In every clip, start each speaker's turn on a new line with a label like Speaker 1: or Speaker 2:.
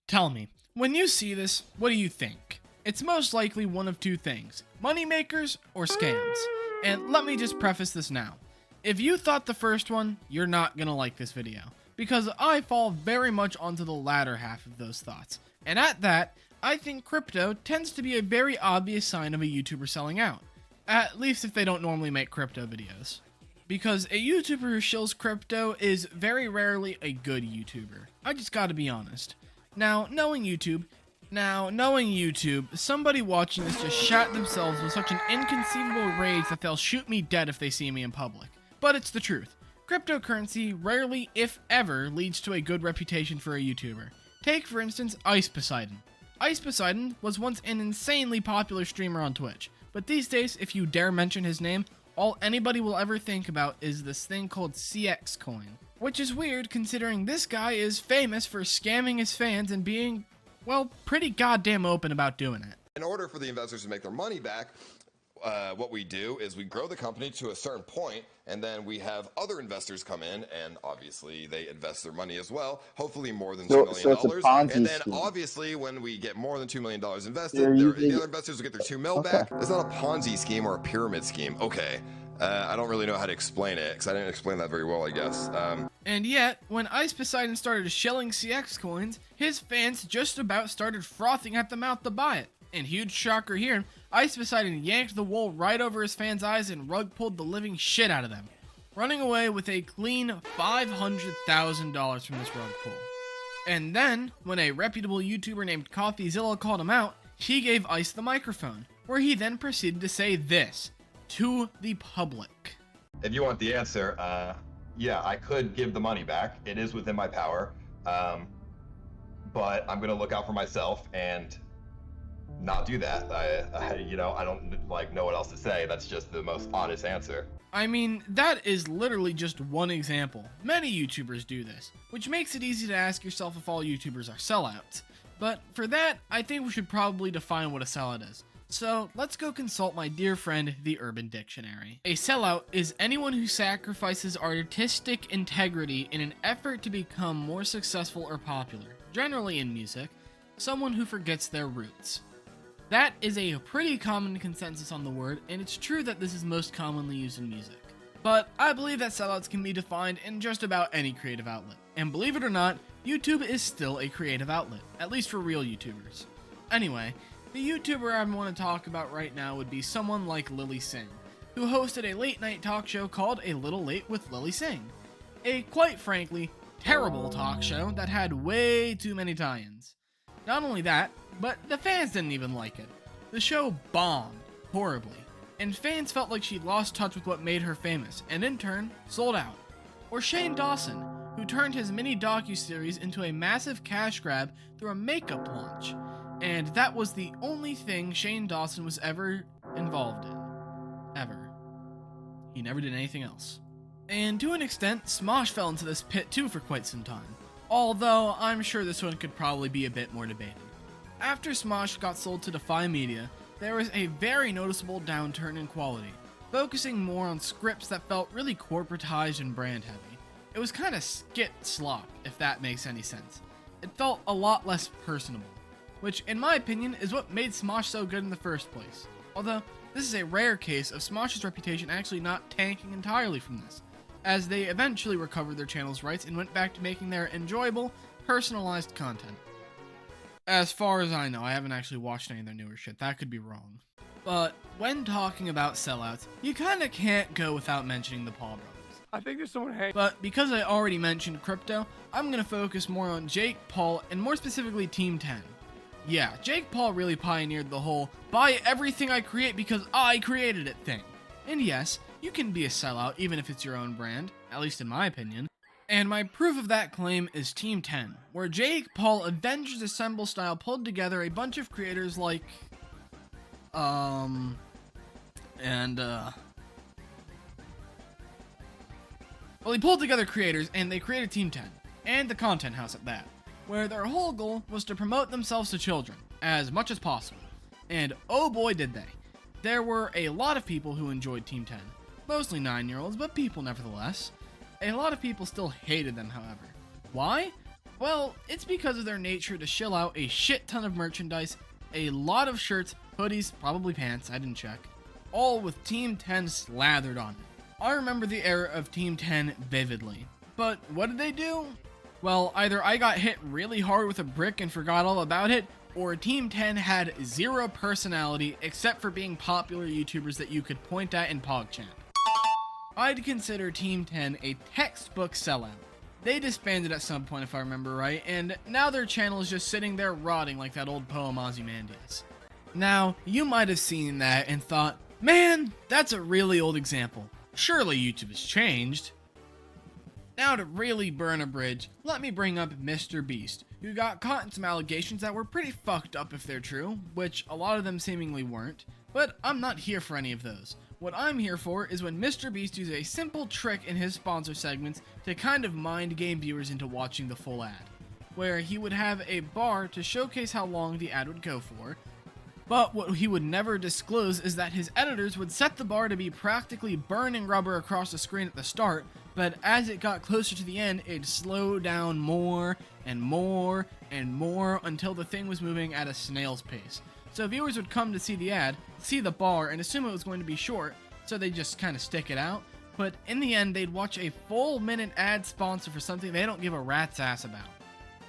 Speaker 1: Tell me, when you see this, what do you think? It's most likely one of two things: moneymakers or scams. And let me just preface this now. If you thought the first one, you're not gonna like this video, because I fall very much onto the latter half of those thoughts. And at that, I think crypto tends to be a very obvious sign of a YouTuber selling out. At least if they don't normally make crypto videos. Because a YouTuber who shills crypto is very rarely a good YouTuber. I just gotta be honest. Now, knowing YouTube, somebody watching this just shat themselves with such an inconceivable rage that they'll shoot me dead if they see me in public. But it's the truth. Cryptocurrency rarely, if ever, leads to a good reputation for a YouTuber. Take, for instance, Ice Poseidon. Ice Poseidon was once an insanely popular streamer on Twitch, but these days, if you dare mention his name, all anybody will ever think about is this thing called CX coin. Which is weird considering this guy is famous for scamming his fans and being, well, pretty goddamn open about doing it.
Speaker 2: In order for the investors to make their money back, what we do is we grow the company to a certain point, and then we have other investors come in, and obviously they invest their money as well, hopefully more than $2 million.
Speaker 3: So it's a Ponzi
Speaker 2: and then
Speaker 3: scheme.
Speaker 2: Obviously when we get more than $2 million invested, the other investors will get their $2 million back. It's not a Ponzi scheme or a pyramid scheme. Okay. I don't really know how to explain it, because I didn't explain that very well, I guess.
Speaker 1: And yet, when Ice Poseidon started shilling CX coins, his fans just about started frothing at the mouth to buy it. And huge shocker here, Ice Poseidon yanked the wool right over his fans' eyes and rug pulled the living shit out of them, running away with a clean $500,000 from this rug pull. And then, when a reputable YouTuber named CoffeeZilla called him out, he gave Ice the microphone, where he then proceeded to say this to the public.
Speaker 4: If you want the answer, yeah, I could give the money back. It is within my power, but I'm gonna look out for myself and not do that. I don't know what else to say. That's just the most honest answer.
Speaker 1: I mean, that is literally just one example. Many YouTubers do this, which makes it easy to ask yourself if all YouTubers are sellouts. But for that, I think we should probably define what a sellout is. So let's go consult my dear friend, the Urban Dictionary. A sellout is anyone who sacrifices artistic integrity in an effort to become more successful or popular, generally in music, someone who forgets their roots. That is a pretty common consensus on the word, and it's true that this is most commonly used in music. But I believe that sellouts can be defined in just about any creative outlet. And believe it or not, YouTube is still a creative outlet, at least for real YouTubers. Anyway, the YouTuber I want to talk about right now would be someone like Lily Singh, who hosted a late-night talk show called A Little Late with Lily Singh. A, quite frankly, terrible talk show that had way too many tie-ins. Not only that, but the fans didn't even like it. The show bombed horribly, and fans felt like she lost touch with what made her famous, and in turn, sold out. Or Shane Dawson, who turned his mini docuseries into a massive cash grab through a makeup launch. And that was the only thing Shane Dawson was ever involved in. Ever. He never did anything else. And to an extent, Smosh fell into this pit too for quite some time. Although, I'm sure this one could probably be a bit more debated. After Smosh got sold to Defy Media, there was a very noticeable downturn in quality, focusing more on scripts that felt really corporatized and brand heavy. It was kinda skit slop, if that makes any sense. It felt a lot less personable, which in my opinion is what made Smosh so good in the first place. Although, this is a rare case of Smosh's reputation actually not tanking entirely from this, as they eventually recovered their channel's rights and went back to making their enjoyable, personalized content. As far as I know, I haven't actually watched any of their newer shit, that could be wrong. But when talking about sellouts, you kinda can't go without mentioning the Paul brothers.
Speaker 5: I think there's someone hanging.
Speaker 1: But because I already mentioned crypto, I'm gonna focus more on Jake Paul and more specifically Team 10. Yeah, Jake Paul really pioneered the whole buy everything I create because I created it thing. And yes, you can be a sellout even if it's your own brand, at least in my opinion. And my proof of that claim is Team 10, where Jake Paul Avengers Assemble style pulled together a bunch of creators like well, he pulled together creators and they created Team 10, and the Content House at that, where their whole goal was to promote themselves to children, as much as possible. And oh boy did they. There were a lot of people who enjoyed Team 10, mostly 9-year-olds, but people nevertheless. A lot of people still hated them, however. Why? Well, it's because of their nature to shill out a shit ton of merchandise, a lot of shirts, hoodies, probably pants, I didn't check, all with Team 10 slathered on it. I remember the era of Team 10 vividly. But what did they do? Well, either I got hit really hard with a brick and forgot all about it, or Team 10 had zero personality except for being popular YouTubers that you could point at in PogChamp. I'd consider Team 10 a textbook sellout. They disbanded at some point if I remember right, and now their channel is just sitting there rotting like that old poem Ozymandias. Now, you might have seen that and thought, man, that's a really old example. Surely YouTube has changed. Now to really burn a bridge, let me bring up MrBeast, who got caught in some allegations that were pretty fucked up if they're true, which a lot of them seemingly weren't, but I'm not here for any of those. What I'm here for is when MrBeast uses a simple trick in his sponsor segments to kind of mind game viewers into watching the full ad, where he would have a bar to showcase how long the ad would go for, but what he would never disclose is that his editors would set the bar to be practically burning rubber across the screen at the start, but as it got closer to the end, it'd slow down more and more and more until the thing was moving at a snail's pace. So viewers would come to see the ad, see the bar, and assume it was going to be short, so they just kind of stick it out, but in the end, they'd watch a full minute ad sponsor for something they don't give a rat's ass about.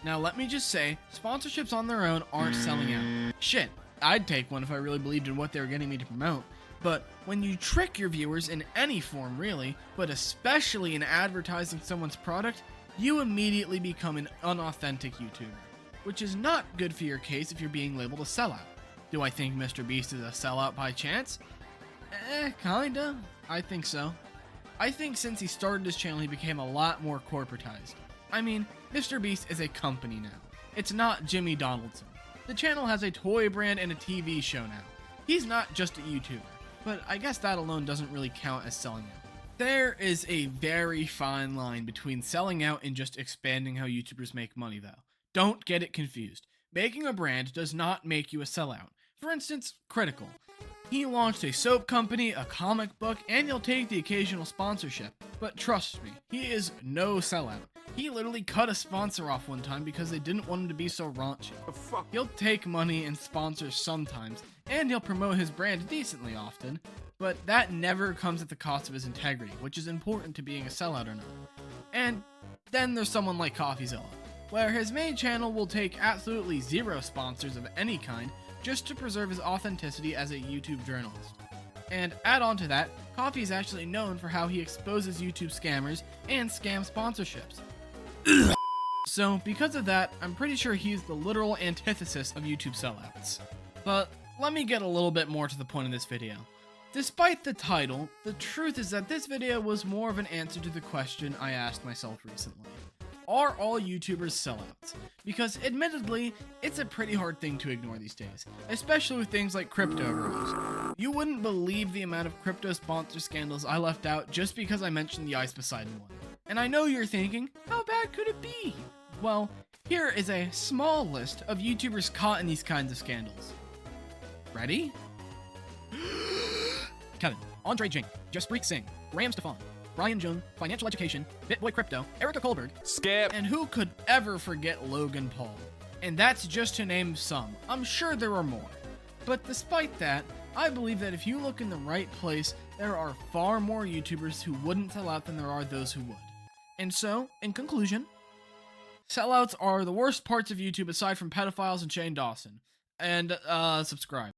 Speaker 1: Now let me just say, sponsorships on their own aren't selling out. Shit, I'd take one if I really believed in what they were getting me to promote. But when you trick your viewers in any form really, but especially in advertising someone's product, you immediately become an unauthentic YouTuber, which is not good for your case if you're being labeled a sellout. Do I think MrBeast is a sellout by chance? Kinda. I think so. I think since he started his channel, he became a lot more corporatized. I mean, MrBeast is a company now. It's not Jimmy Donaldson. The channel has a toy brand and a TV show now. He's not just a YouTuber, but I guess that alone doesn't really count as selling out. There is a very fine line between selling out and just expanding how YouTubers make money though. Don't get it confused. Making a brand does not make you a sellout. For instance, Critical. He launched a soap company, a comic book, and he'll take the occasional sponsorship. But trust me, he is no sellout. He literally cut a sponsor off one time because they didn't want him to be so raunchy. He'll take money and sponsors sometimes, and he'll promote his brand decently often, but that never comes at the cost of his integrity, which is important to being a sellout or not. And then there's someone like CoffeeZilla, where his main channel will take absolutely zero sponsors of any kind just to preserve his authenticity as a YouTube journalist. And add on to that, Coffee is actually known for how he exposes YouTube scammers and scam sponsorships. So, because of that, I'm pretty sure he's the literal antithesis of YouTube sellouts. But let me get a little bit more to the point of this video. Despite the title, the truth is that this video was more of an answer to the question I asked myself recently. Are all YouTubers sellouts? Because admittedly, it's a pretty hard thing to ignore these days, especially with things like crypto bros. You wouldn't believe the amount of crypto sponsor scandals I left out just because I mentioned the Ice Poseidon one. And I know you're thinking, how bad could it be? Well, here is a small list of YouTubers caught in these kinds of scandals. Ready? Kevin, Andre Jing, Jaspreet Singh, Graham Stefan, Brian Jung, Financial Education, BitBoy Crypto, Erica Kohlberg,
Speaker 3: Skip,
Speaker 1: and who could ever forget Logan Paul? And that's just to name some. I'm sure there are more. But despite that, I believe that if you look in the right place, there are far more YouTubers who wouldn't sell out than there are those who would. And so, in conclusion, sellouts are the worst parts of YouTube aside from pedophiles and Shane Dawson. And, subscribe.